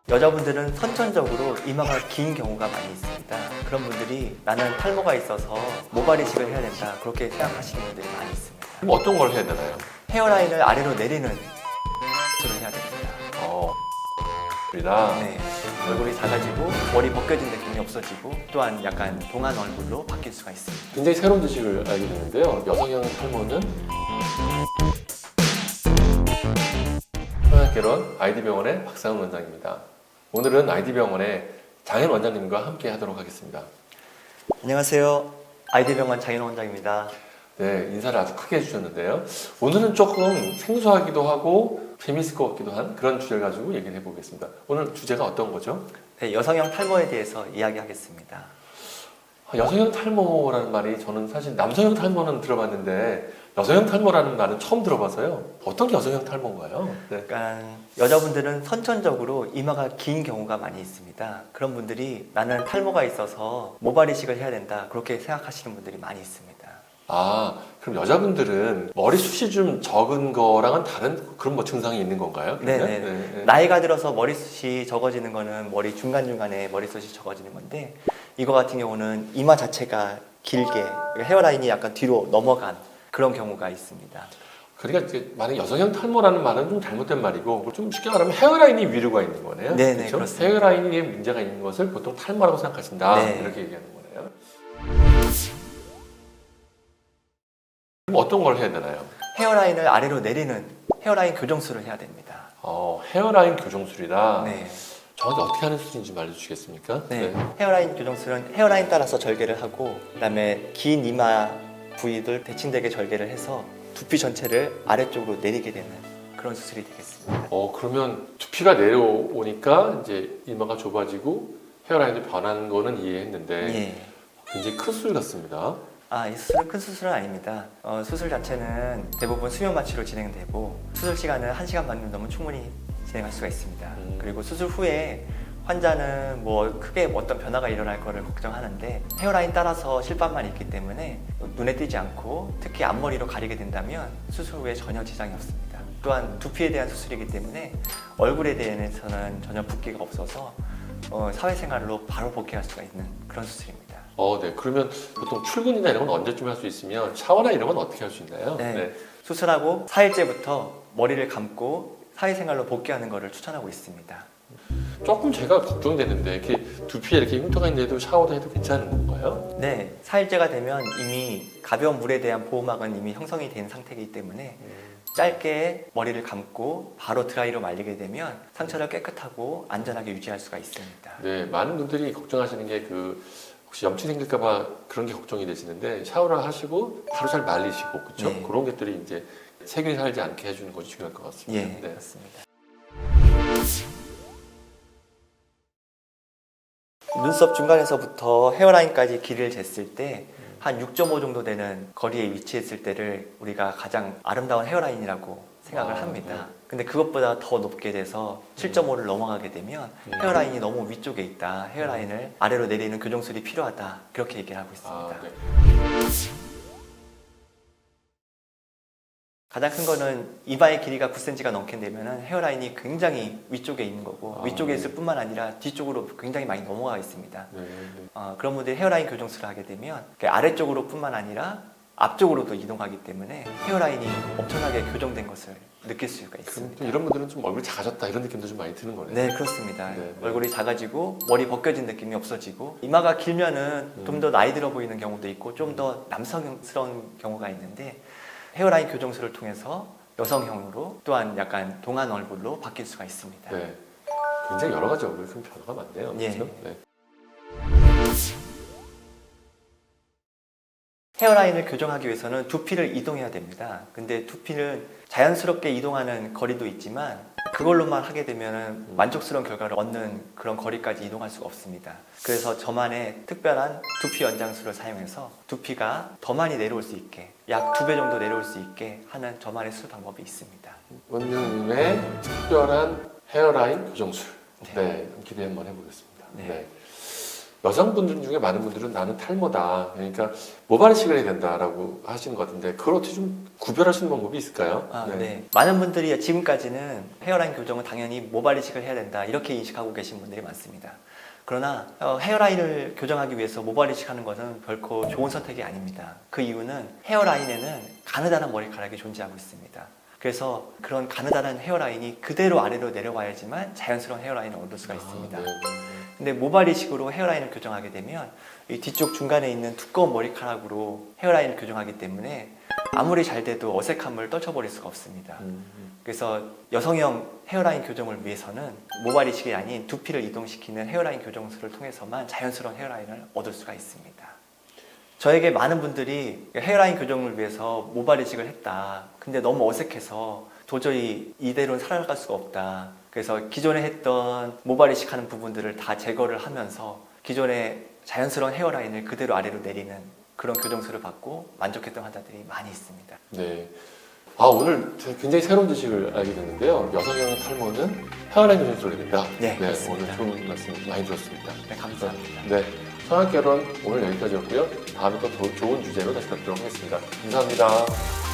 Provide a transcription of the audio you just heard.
여자분들은 선천적으로 이마가 긴 경우가 많이 있습니다. 그런 분들이 나는 탈모가 있어서 모발 이식을 해야 된다 그렇게 생각하시는 분들이 많이 있습니다. 그럼 어떤 걸 해야 되나요? 헤어라인을 아래로 내리는 수술을 해야 됩니다. 우리랑 네, 얼굴이 작아지고 머리 벗겨진 느낌이 없어지고 또한 약간 동안 얼굴로 바뀔 수가 있습니다. 굉장히 새로운 지식을 알게 됐는데요. 여성형 탈모는 평양개론 아이디병원의 박상훈 원장입니다. 오늘은 아이디병원의 장현 원장님과 함께 하도록 하겠습니다. 안녕하세요. 아이디병원 장현 원장입니다. 네, 인사를 아주 크게 해주셨는데요. 오늘은 조금 생소하기도 하고 재미있을 것 같기도 한 그런 주제를 가지고 얘기를 해보겠습니다. 오늘 주제가 어떤 거죠? 네, 여성형 탈모에 대해서 이야기하겠습니다. 여성형 탈모라는 말이 저는 사실 남성형 탈모는 들어봤는데 여성형 탈모라는 말은 처음 들어봐서요. 어떤 게 여성형 탈모인가요? 네. 그러니까 여자분들은 선천적으로 이마가 긴 경우가 많이 있습니다. 그런 분들이 나는 탈모가 있어서 모발 이식을 해야 된다 그렇게 생각하시는 분들이 많이 있습니다. 그럼 여자분들은 머리숱이 좀 적은 거랑은 다른 그런 뭐 증상이 있는 건가요? 네네. 네. 나이가 들어서 머리숱이 적어지는 거는 머리 중간중간에 머리숱이 적어지는 건데 이거 같은 경우는 이마 자체가 길게 헤어라인이 약간 뒤로 넘어간 그런 경우가 있습니다. 그러니까 이제 만약 여성형 탈모라는 말은 좀 잘못된 말이고 좀 쉽게 말하면 헤어라인이 위로가 있는 거네요. 네네, 그렇죠? 그렇습니다. 헤어라인에 문제가 있는 것을 보통 탈모라고 생각하신다. 네. 이렇게 얘기하는 거네요. 그럼 어떤 걸 해야 되나요? 헤어라인을 아래로 내리는 헤어라인 교정술을 해야 됩니다. 헤어라인 교정술이다. 네. 정확히 어떻게 하는 수준인지 좀 알려주시겠습니까? 네. 헤어라인 교정술은 헤어라인 따라서 절개를 하고 그다음에 긴 이마 부위들 대칭되게 절개를 해서 두피 전체를 아래쪽으로 내리게 되는 그런 수술이 되겠습니다. 그러면 두피가 내려오니까 이제 이마가 좁아지고 헤어라인이 변하는 거는 이해했는데 예. 굉장히 큰 수술 같습니다. 이 수술은 큰 수술은 아닙니다. 수술 자체는 대부분 수면 마취로 진행되고 수술 시간은 1시간 반이면 너무 충분히 진행할 수가 있습니다. 그리고 수술 후에 환자는 뭐 크게 어떤 변화가 일어날 거를 걱정하는데 헤어라인 따라서 실밥만 있기 때문에 눈에 띄지 않고 특히 앞머리로 가리게 된다면 수술 후에 전혀 지장이 없습니다. 또한 두피에 대한 수술이기 때문에 얼굴에 대해서는 전혀 붓기가 없어서 사회생활로 바로 복귀할 수가 있는 그런 수술입니다. 네. 그러면 보통 출근이나 이런 건 언제쯤 할 수 있으면 샤워나 이런 건 어떻게 할 수 있나요? 네. 수술하고 4일째부터 머리를 감고 사회생활로 복귀하는 것을 추천하고 있습니다. 조금 제가 걱정되는데 이렇게 두피에 이렇게 흉터가 있는데도 샤워도 해도 괜찮은 건가요? 네, 4일째가 되면 이미 가벼운 물에 대한 보호막은 이미 형성이 된 상태이기 때문에 짧게 머리를 감고 바로 드라이로 말리게 되면 상처를 깨끗하고 안전하게 유지할 수가 있습니다. 네, 많은 분들이 걱정하시는 게 혹시 염증 생길까봐 그런 게 걱정이 되시는데 샤워를 하시고 바로 잘 말리시고 그렇죠? 네. 그런 것들이 이제 세균이 살지 않게 해주는 것이 중요할 것 같습니다. 예, 네. 맞습니다. 눈썹 중간에서부터 헤어라인까지 길이를 쟀을 때 한 6.5 정도 되는 거리에 위치했을 때를 우리가 가장 아름다운 헤어라인이라고 생각을 합니다. 근데 그것보다 더 높게 돼서 7.5를 넘어가게 되면 헤어라인이 너무 위쪽에 있다. 헤어라인을 아래로 내리는 교정술이 필요하다. 그렇게 얘기를 하고 있습니다. 네. 가장 큰 거는 이마의 길이가 9cm가 넘게 되면 헤어라인이 굉장히 위쪽에 있는 거고 위쪽에 있을 뿐만 아니라 뒤쪽으로 굉장히 많이 넘어가 있습니다. 네. 그런 분들이 헤어라인 교정술을 하게 되면 아래쪽으로 뿐만 아니라 앞쪽으로도 이동하기 때문에 헤어라인이 엄청나게 교정된 것을 느낄 수가 그럼 있습니다. 또 이런 분들은 좀 얼굴이 작아졌다 이런 느낌도 좀 많이 드는 거네요. 네, 그렇습니다. 네. 얼굴이 작아지고 머리 벗겨진 느낌이 없어지고 이마가 길면은 좀 더 나이 들어 보이는 경우도 있고 좀 더 남성스러운 경우가 있는데 헤어라인 교정술을 통해서 여성형으로 또한 약간 동안 얼굴로 바뀔 수가 있습니다. 네. 굉장히 여러 가지 얼굴 큰 변화가 많네요. 예. 그렇죠? 네. 헤어라인을 교정하기 위해서는 두피를 이동해야 됩니다. 근데 두피는 자연스럽게 이동하는 거리도 있지만 그걸로만 하게 되면 만족스러운 결과를 얻는 그런 거리까지 이동할 수가 없습니다. 그래서 저만의 특별한 두피 연장술을 사용해서 두피가 더 많이 내려올 수 있게 약 2배 정도 내려올 수 있게 하는 저만의 수술 방법이 있습니다. 원장님의 특별한 헤어라인 교정술. 네. 네. 기대 한번 해보겠습니다. 네. 네. 여성분들 중에 많은 분들은 나는 탈모다. 그러니까 모발 이식을 해야 된다라고 하시는 것 같은데 그걸 어떻게 좀 구별할 수 있는 방법이 있을까요? 네. 많은 분들이 지금까지는 헤어라인 교정은 당연히 모발 이식을 해야 된다 이렇게 인식하고 계신 분들이 많습니다. 그러나 헤어라인을 교정하기 위해서 모발 이식하는 것은 결코 좋은 선택이 아닙니다. 그 이유는 헤어라인에는 가느다란 머리카락이 존재하고 있습니다. 그래서 그런 가느다란 헤어라인이 그대로 아래로 내려와야지만 자연스러운 헤어라인을 얻을 수가 있습니다. 네. 근데 모발 이식으로 헤어라인을 교정하게 되면 이 뒤쪽 중간에 있는 두꺼운 머리카락으로 헤어라인을 교정하기 때문에 아무리 잘 돼도 어색함을 떨쳐버릴 수가 없습니다. 그래서 여성형 헤어라인 교정을 위해서는 모발 이식이 아닌 두피를 이동시키는 헤어라인 교정술을 통해서만 자연스러운 헤어라인을 얻을 수가 있습니다. 저에게 많은 분들이 헤어라인 교정을 위해서 모발 이식을 했다. 근데 너무 어색해서 도저히 이대로는 살아갈 수가 없다. 그래서 기존에 했던 모발 이식하는 부분들을 다 제거를 하면서 기존의 자연스러운 헤어라인을 그대로 아래로 내리는 그런 교정술을 받고 만족했던 환자들이 많이 있습니다. 네. 오늘 굉장히 새로운 지식을 알게 됐는데요. 여성형 탈모는 헤어라인 교정술을 해야 된다. 네, 오늘 그렇습니다. 좋은 말씀 많이 들었습니다. 네, 감사합니다. 네. 성악결혼 오늘 여기까지였고요. 다음에 또 더 좋은 주제로 다시 뵙도록 하겠습니다. 감사합니다.